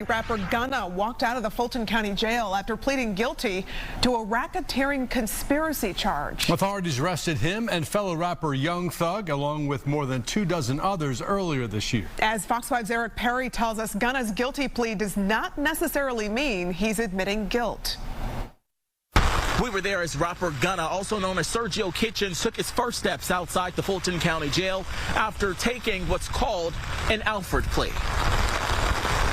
Rapper Gunna walked out of the Fulton County Jail after pleading guilty to a racketeering conspiracy charge. Authorities arrested him and fellow rapper Young Thug, along with more than 24 others earlier this year. As Fox 5's Eric Perry tells us, Gunna's guilty plea does not necessarily mean he's admitting guilt. We were there as rapper Gunna, also known as Sergio Kitchens, took his first steps outside the Fulton County Jail after taking what's called an Alford plea.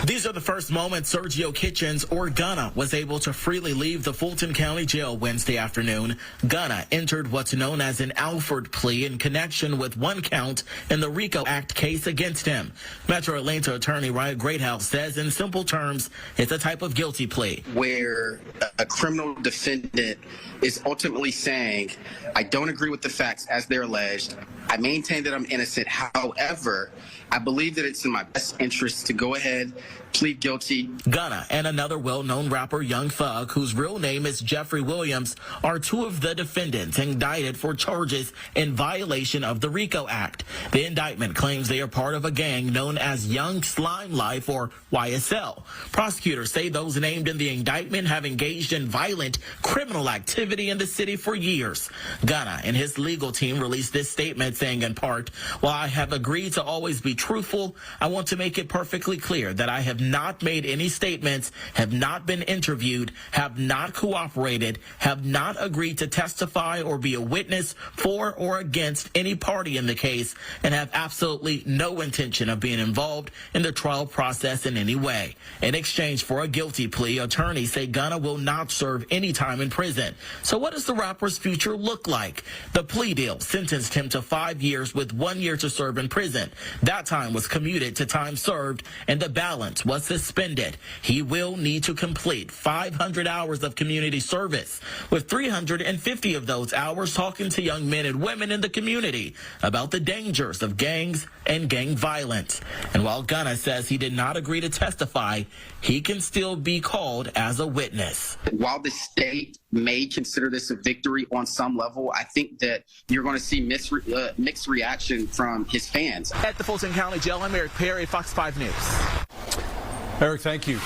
These are the first moments Sergio Kitchens, or Gunna, was able to freely leave the Fulton County Jail Wednesday afternoon. Gunna entered what's known as an Alford plea in connection with one count in the RICO Act case against him. Metro Atlanta attorney Ryan Greathouse says, in simple terms, it's a type of guilty plea. Where a criminal defendant is ultimately saying, I don't agree with the facts as they're alleged. I maintain that I'm innocent. However, I believe that it's in my best interest to go ahead, plead guilty. Gunna and another well-known rapper, Young Thug, whose real name is Jeffrey Williams, are two of the defendants indicted for charges in violation of the RICO Act. The indictment claims they are part of a gang known as Young Slime Life, or YSL. Prosecutors say those named in the indictment have engaged in violent criminal activity in the city for years. Gunna and his legal team released this statement saying, in part, while I have agreed to always be truthful, I want to make it perfectly clear that I have not made any statements, have not been interviewed, have not cooperated, have not agreed to testify or be a witness for or against any party in the case, and have absolutely no intention of being involved in the trial process in any way. In exchange for a guilty plea, attorneys say Gunna will not serve any time in prison. So what does the rapper's future look like? The plea deal sentenced him to 5 years with 1 year to serve in prison. That time was commuted to time served, and the balance was suspended. He will need to complete 500 hours of community service, with 350 of those hours talking to young men and women in the community about the dangers of gangs and gang violence. And while Gunna says he did not agree to testify, he can still be called as a witness. While the state may consider this a victory on some level, I think that you're going to see mixed reaction from his fans. At the Fulton County Jail, I'm Eric Perry, Fox 5 News. Eric, thank you.